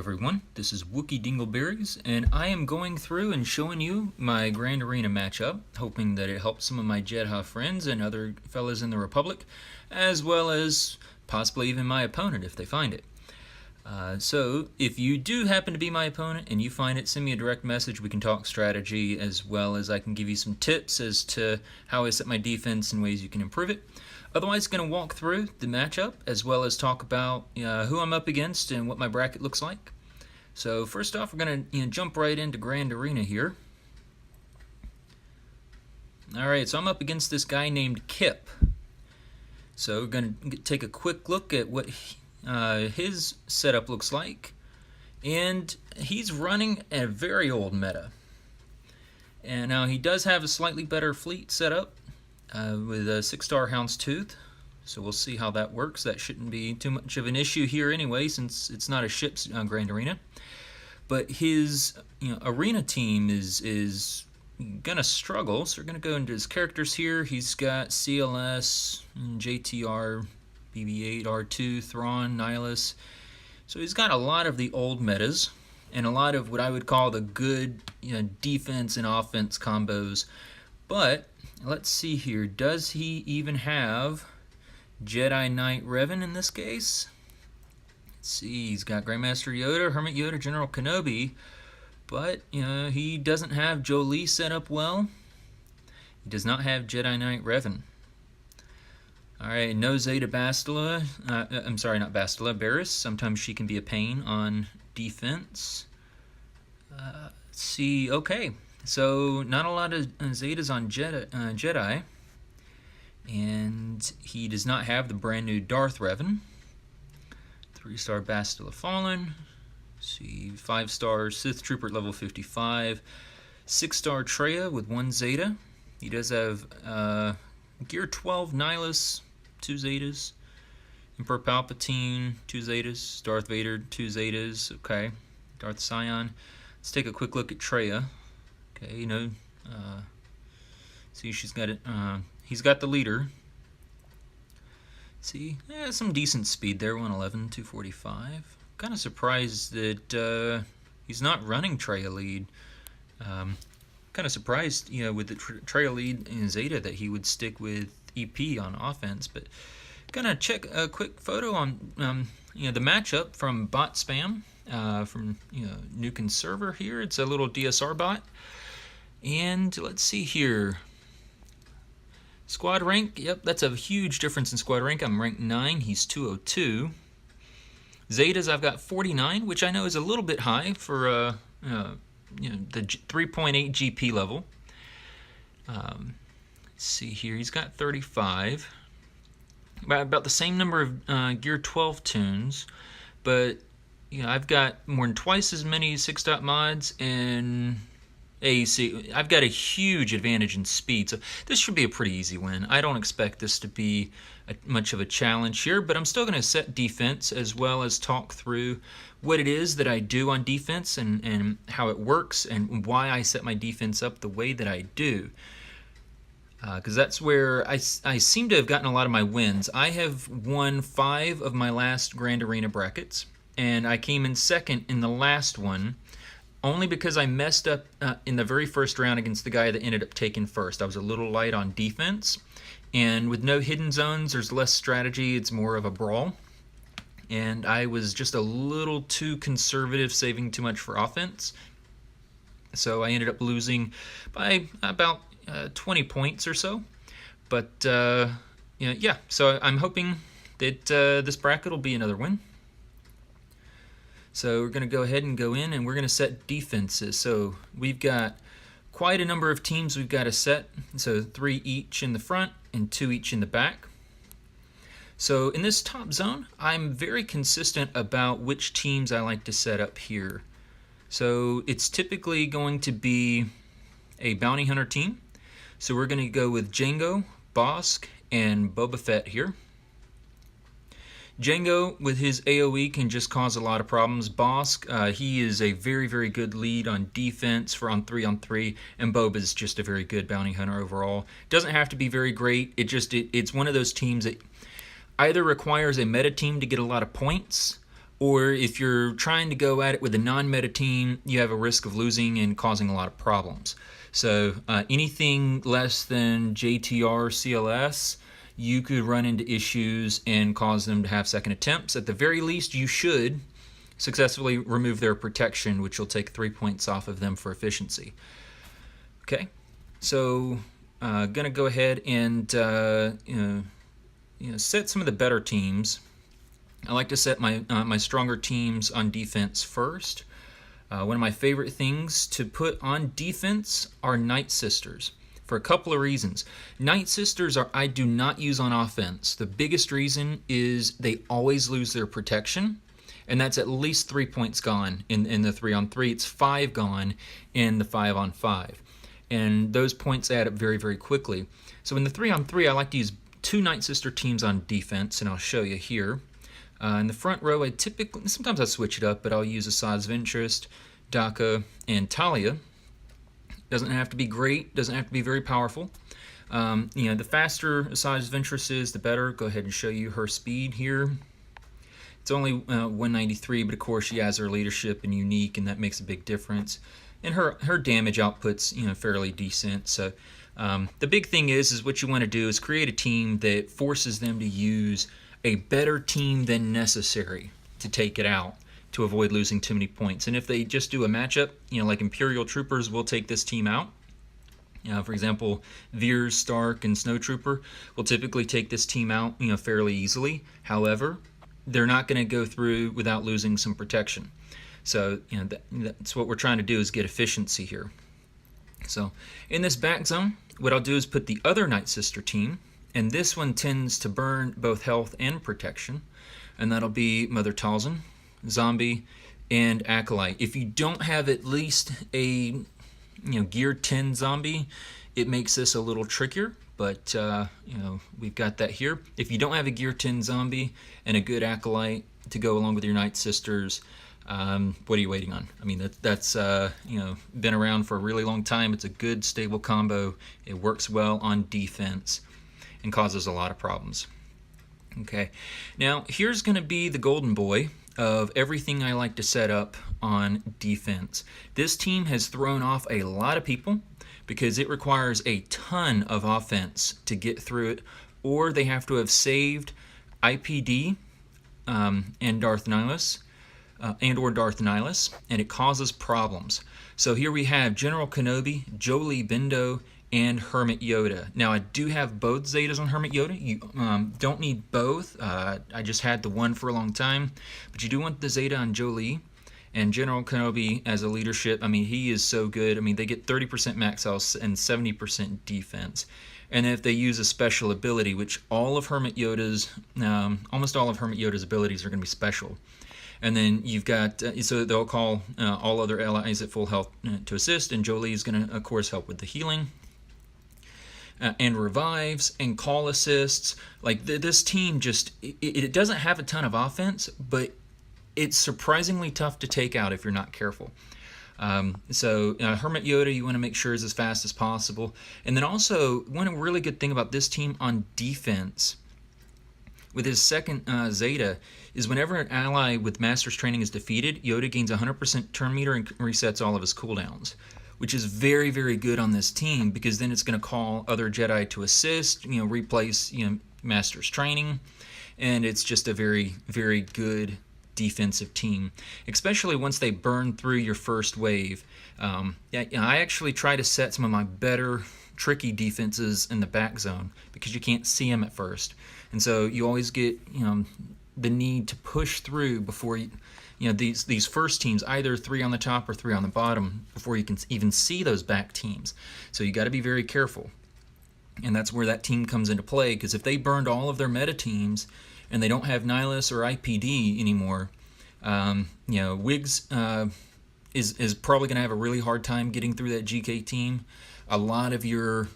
everyone, this is Wookie Dingleberries, and I am going through and showing you my Grand Arena matchup, hoping that it helps some of my Jedha friends and other fellas in the Republic, as well as possibly even my opponent if they find it. So if you do happen to be my opponent and you find it, send me a direct message. We can talk strategy, as well as I can give you some tips as to how I set my defense and ways you can improve it. Otherwise, going to walk through the matchup as well as talk about who I'm up against and what my bracket looks like. So first off, we're going to jump right into Grand Arena here. Alright, so I'm up against this guy named Kip. So we're going to take a quick look at what his setup looks like. And he's running a very old meta. And now he does have a slightly better fleet setup. With a 6-star Houndstooth, so we'll see how that works. That shouldn't be too much of an issue here anyway, since it's not a ship's Grand Arena. But his arena team is gonna struggle, so we're gonna go into his characters here. He's got CLS, JTR, BB-8, R2, Thrawn, Nihilus. So he's got a lot of the old metas and a lot of what I would call the good defense and offense combos. But let's see here. Does he even have Jedi Knight Revan in this case? Let's see. He's got Grandmaster Yoda, Hermit Yoda, General Kenobi, but he doesn't have Jolee set up well. He does not have Jedi Knight Revan. All right, no Zeta Bastila. I'm sorry, not Bastila. Barriss. Sometimes she can be a pain on defense. Let's see. Okay. So, not a lot of Zetas on Jedi, and he does not have the brand new Darth Revan. 3-star Bastila Fallen. See, 5-star Sith Trooper at level 55. 6-star Traya with 1 Zeta. He does have Gear 12 Nihilus, 2 Zetas. Emperor Palpatine, 2 Zetas. Darth Vader, 2 Zetas. Okay, Darth Scion. Let's take a quick look at Traya. Okay, see, she's got it. He's got the leader. See, some decent speed there. 111, 245. Kind of surprised that he's not running Traya lead. Kind of surprised, with the Traya lead in Zeta that he would stick with EP on offense. But gonna check a quick photo on the matchup from Bot Spam from Nuke and Server here. It's a little DSR bot. And let's see here. Squad rank, yep, that's a huge difference in squad rank. I'm ranked 9, he's 202. Zetas, I've got 49, which I know is a little bit high for the 3.8 GP level. Let's see here, he's got 35. About the same number of Gear 12 tunes, but I've got more than twice as many 6-dot mods and AEC. I've got a huge advantage in speed, so this should be a pretty easy win. I don't expect this to be much of a challenge here, but I'm still going to set defense as well as talk through what it is that I do on defense and how it works and why I set my defense up the way that I do. Because that's where I seem to have gotten a lot of my wins. I have won 5 of my last Grand Arena brackets, and I came in second in the last one, only because I messed up in the very first round against the guy that ended up taking first. I was a little light on defense, and with no hidden zones, there's less strategy. It's more of a brawl, and I was just a little too conservative, saving too much for offense. So I ended up losing by about 20 points or so. But yeah, so I'm hoping that this bracket will be another win. So we're going to go ahead and go in and we're going to set defenses. So we've got quite a number of teams we've got to set. So 3 each in the front and 2 each in the back. So in this top zone, I'm very consistent about which teams I like to set up here. So it's typically going to be a bounty hunter team. So we're going to go with Jango, Bosk, and Boba Fett here. Jango, with his AoE, can just cause a lot of problems. Bosk, he is a very, very good lead on defense for on 3-on-3, and Boba is just a very good bounty hunter overall. Doesn't have to be very great. It's one of those teams that either requires a meta team to get a lot of points, or if you're trying to go at it with a non-meta team, you have a risk of losing and causing a lot of problems. So anything less than JTR CLS, you could run into issues and cause them to have second attempts. At the very least, you should successfully remove their protection, which will take 3 points off of them for efficiency. Okay, so gonna go ahead and set some of the better teams. I like to set my stronger teams on defense first. One of my favorite things to put on defense are Night Sisters, for a couple of reasons. Night Sisters I do not use on offense. The biggest reason is they always lose their protection, and that's at least 3 points gone in the 3-on-3. It's 5 gone in the 5-on-5. And those points add up very, very quickly. So in the 3-on-3, I like to use 2 Night Sister teams on defense, and I'll show you here. In the front row, sometimes I switch it up, but I'll use Assad's of Interest, Daka, and Talia. Doesn't have to be great, doesn't have to be very powerful. The faster Assad's of Interest is, the better. Go ahead and show you her speed here. It's only 193, but of course she has her leadership and unique, and that makes a big difference. And her damage output's fairly decent. So the big thing is what you want to do is create a team that forces them to use a better team than necessary to take it out, to avoid losing too many points. And if they just do a matchup, like Imperial Troopers will take this team out. For example, Veers, Stark, and Snowtrooper will typically take this team out fairly easily. However, they're not going to go through without losing some protection. So that's what we're trying to do, is get efficiency here. So in this back zone, what I'll do is put the other Night Sister team, and this one tends to burn both health and protection, and that'll be Mother Talzin, Zombie, and Acolyte. If you don't have at least a Gear 10 Zombie, it makes this a little trickier, but we've got that here. If you don't have a Gear 10 Zombie and a good Acolyte to go along with your Night Sisters, what are you waiting on? I mean, that's been around for a really long time. It's a good, stable combo. It works well on defense and causes a lot of problems. Okay, now here's going to be the golden boy of everything I like to set up on defense. This team has thrown off a lot of people because it requires a ton of offense to get through it, or they have to have saved IPD and Darth Nihilus, or Darth Nihilus, and it causes problems. So here we have General Kenobi, Jolie Bindo, and Hermit Yoda. Now I do have both Zetas on Hermit Yoda. You don't need both. I just had the one for a long time, but you do want the Zeta on Jolie. And General Kenobi as a leadership, I mean, he is so good. I mean, they get 30% max health and 70% defense. And if they use a special ability, which almost all of Hermit Yoda's abilities are going to be special. And then you've got, so they'll call all other allies at full health to assist, and Jolie is going to, of course, help with the healing. And revives and call assists. Like this team it doesn't have a ton of offense, but it's surprisingly tough to take out if you're not careful. So Hermit Yoda, you want to make sure is as fast as possible. And then also, one really good thing about this team on defense with his second Zeta is whenever an ally with Master's Training is defeated, Yoda gains 100% turn meter and resets all of his cooldowns, which is very, very good on this team, because then it's going to call other Jedi to assist, replace Master's Training, and it's just a very, very good defensive team, especially once they burn through your first wave. I actually try to set some of my better tricky defenses in the back zone because you can't see them at first, and so you always get the need to push through before these first teams, either 3 on the top or 3 on the bottom, before you can even see those back teams. So you got to be very careful, and that's where that team comes into play, because if they burned all of their meta teams and they don't have Nihilus or IPD anymore, Wiggs is probably going to have a really hard time getting through that GK team. A lot of your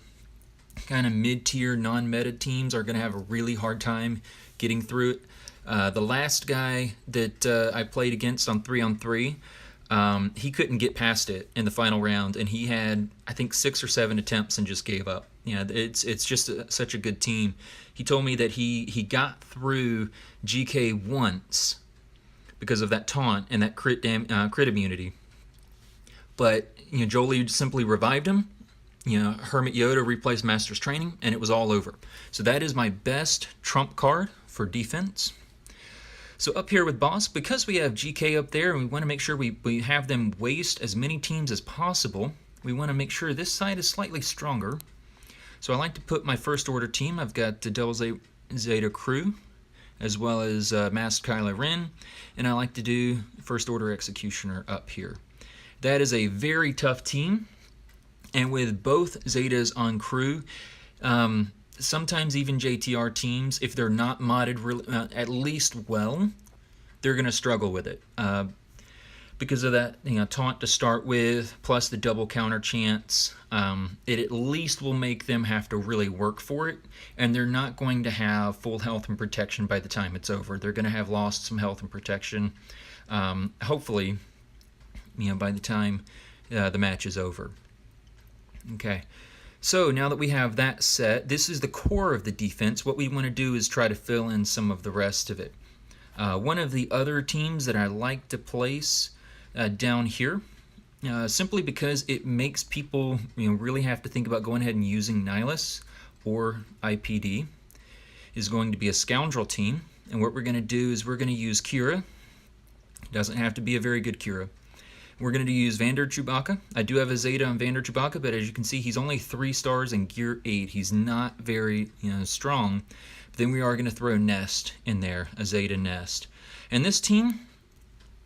kind of mid-tier non-meta teams are going to have a really hard time getting through it. The last guy that I played against on 3-on-3, he couldn't get past it in the final round, and he had, I think, 6 or 7 attempts and just gave up. It's just such a good team. He told me that he got through GK once, because of that taunt and that crit immunity. But Jolie simply revived him. Hermit Yoda replaced Master's Training, and it was all over. So that is my best trump card for defense. So up here with Boss, because we have GK up there, and we want to make sure we have them waste as many teams as possible, we want to make sure this side is slightly stronger. So I like to put my First Order team. I've got the Double Zeta crew, as well as Masked Kylo Ren, and I like to do First Order Executioner up here. That is a very tough team, and with both Zetas on crew, sometimes even JTR teams, if they're not modded really, at least well, they're going to struggle with it. Because of that taunt to start with, plus the double counter chance, it at least will make them have to really work for it, and they're not going to have full health and protection by the time it's over. They're going to have lost some health and protection, hopefully, by the time the match is over. Okay, so now that we have that set, this is the core of the defense. What we want to do is try to fill in some of the rest of it. One of the other teams that I like to place down here, simply because it makes people really have to think about going ahead and using Nihilus or IPD, is going to be a Scoundrel team. And what we're going to do is we're going to use Kira. It doesn't have to be a very good Kira. We're going to use Vander Chewbacca. I do have a Zeta on Vander Chewbacca, but as you can see, he's only 3 stars in Gear 8. He's not very strong. But then we are going to throw Nest in there, a Zeta Nest. And this team,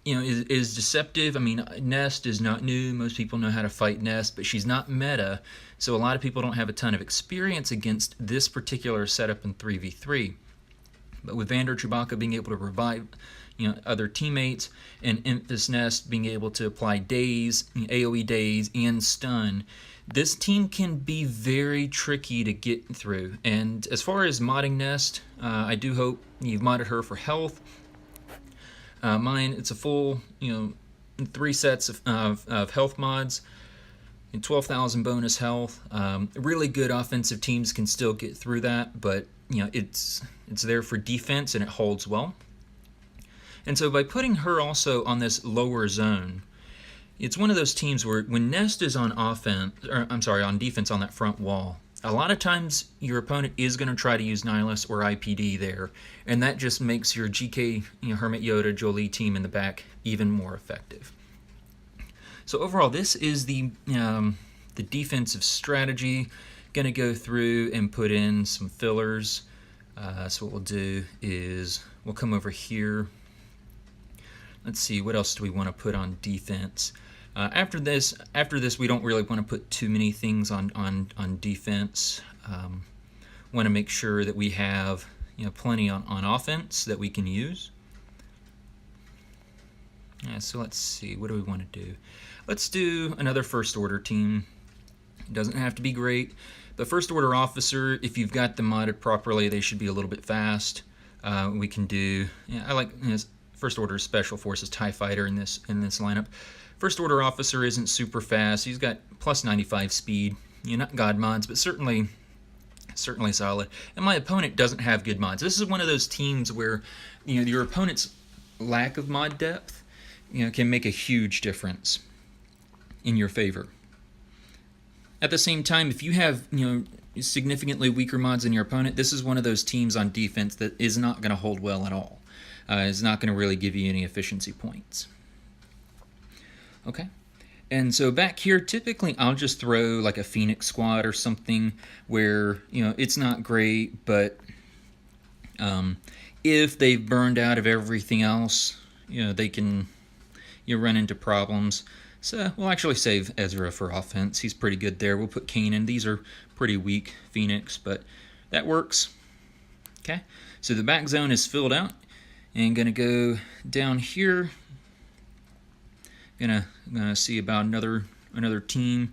is deceptive. I mean, Nest is not new. Most people know how to fight Nest, but she's not meta, so a lot of people don't have a ton of experience against this particular setup in 3v3. But with Vander Chewbacca being able to revive other teammates, and Enfys Nest being able to apply daze, AoE daze, and stun, this team can be very tricky to get through. And as far as modding Nest, I do hope you've modded her for health. Mine, it's a full, 3 sets of health mods, and 12,000 bonus health. Really good offensive teams can still get through that, but it's there for defense and it holds well. And so by putting her also on this lower zone, it's one of those teams where when Nest is on on defense on that front wall, a lot of times your opponent is going to try to use Nihilus or IPD there, and that just makes your GK, Hermit Yoda, Jolie team in the back even more effective. So overall, this is the defensive strategy. Going to go through and put in some fillers. So what we'll do is we'll come over here. Let's see, what else do we want to put on defense? After this, we don't really want to put too many things on defense. Want to make sure that we have plenty on offense that we can use. Yeah, so let's see, what do we want to do? Let's do another First Order team. It doesn't have to be great, but First Order Officer, if you've got them modded properly, they should be a little bit fast. We can do, I like First Order Special Forces TIE Fighter in this lineup. First Order Officer isn't super fast. He's got plus 95 speed. Not God mods, but certainly solid. And my opponent doesn't have good mods. This is one of those teams where your opponent's lack of mod depth can make a huge difference in your favor. At the same time, if you have significantly weaker mods than your opponent, this is one of those teams on defense that is not going to hold well at all. It's not going to really give you any efficiency points. Okay, and so back here, typically I'll just throw like a Phoenix squad or something where it's not great, but if they've burned out of everything else, they can run into problems. So we'll actually save Ezra for offense. He's pretty good there. We'll put Kanan. These are pretty weak Phoenix, but that works. Okay, so the back zone is filled out. And gonna go down here. Gonna see about another team.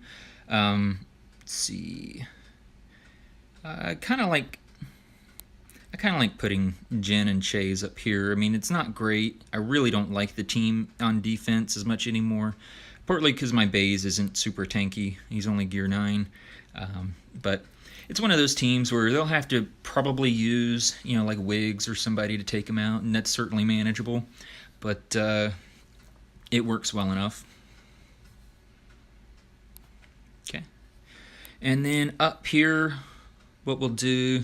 Let's see. I kind of like putting Jen and Chase up here. I mean, it's not great. I really don't like the team on defense as much anymore. Partly because my Baze isn't super tanky. He's only Gear 9. But it's one of those teams where they'll have to probably use, like Wiggs or somebody to take him out, and that's certainly manageable. but it works well enough. Okay, and then up here, what we'll do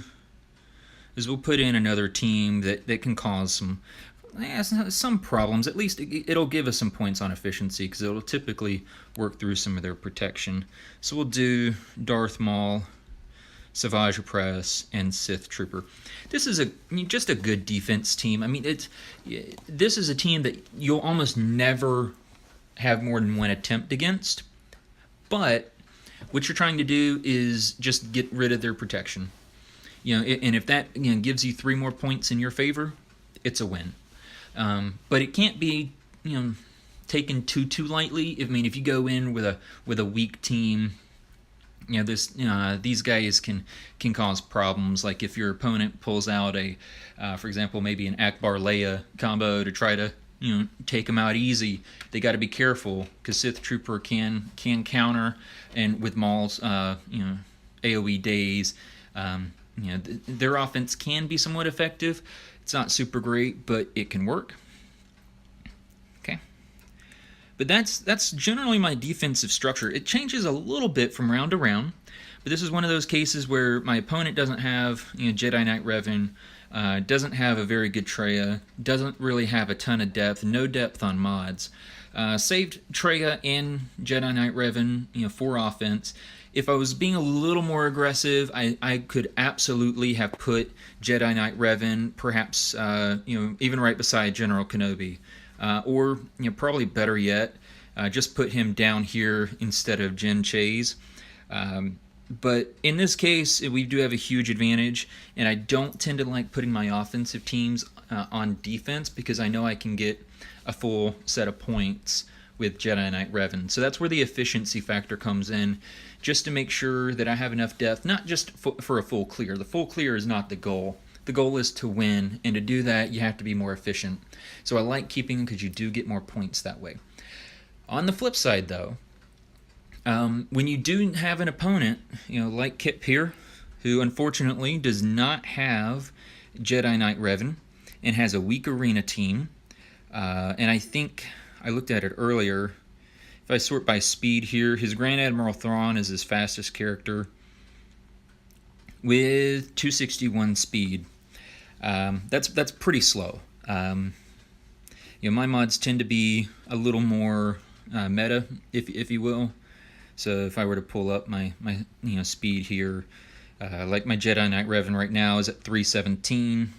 is we'll put in another team that can cause some problems. At least it'll give us some points on efficiency because it'll typically work through some of their protection. So we'll do Darth Maul, Savage Opress, and Sith Trooper. This is just a good defense team. I mean, this is a team that you'll almost never have more than one attempt against, but what you're trying to do is just get rid of their protection. And if that gives you 3 more points in your favor, it's a win. But it can't be taken too lightly. I mean, if you go in with a weak team, these guys can cause problems. Like if your opponent pulls out for example, maybe an Akbar Leia combo to try to take them out easy, they got to be careful because Sith Trooper can counter, and with Maul's AOE days. Their offense can be somewhat effective. It's not super great, but it can work. Okay. But that's generally my defensive structure. It changes a little bit from round to round, but this is one of those cases where my opponent doesn't have Jedi Knight Revan, doesn't have a very good Traya, doesn't really have a ton of depth, no depth on mods. Saved Traya and Jedi Knight Revan for offense. If I was being a little more aggressive, I could absolutely have put Jedi Knight Revan, perhaps even right beside General Kenobi, or probably better yet, just put him down here instead of Jen Chase. But in this case, we do have a huge advantage, and I don't tend to like putting my offensive teams on defense because I know I can get a full set of points with Jedi Knight Revan. So that's where the efficiency factor comes in, just to make sure that I have enough depth, not just for a full clear. The full clear is not the goal. The goal is to win, and to do that, you have to be more efficient. So I like keeping them because you do get more points that way. On the flip side, though, when you do have an opponent, like Kip here, who unfortunately does not have Jedi Knight Revan and has a weak arena team, and I think I looked at it earlier. If I sort by speed here, his Grand Admiral Thrawn is his fastest character with 261 speed. That's pretty slow. My mods tend to be a little more meta, if you will. So if I were to pull up my speed here, like my Jedi Knight Revan right now is at 317.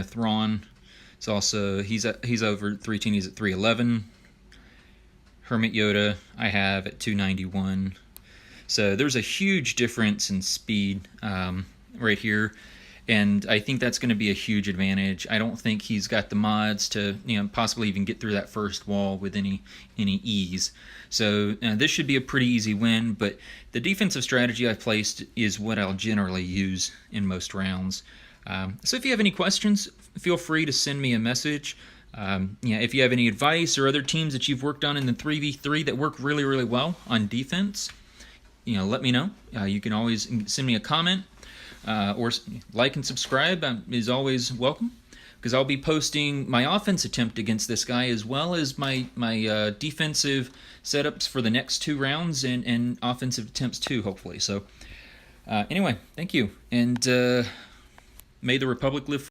Thrawn is also he's over 310. He's at 311. Hermit Yoda I have at 291. So there's a huge difference in speed right here, and I think that's going to be a huge advantage. I don't think he's got the mods to possibly even get through that first wall with any ease. So this should be a pretty easy win, but the defensive strategy I've placed is what I'll generally use in most rounds. So if you have any questions, feel free to send me a message. If you have any advice or other teams that you've worked on in the 3v3 that work really, really well on defense, let me know. You can always send me a comment, or like and subscribe is always welcome, because I'll be posting my offense attempt against this guy as well as my defensive setups for the next 2 rounds and offensive attempts too, hopefully. So anyway, thank you, and may the Republic live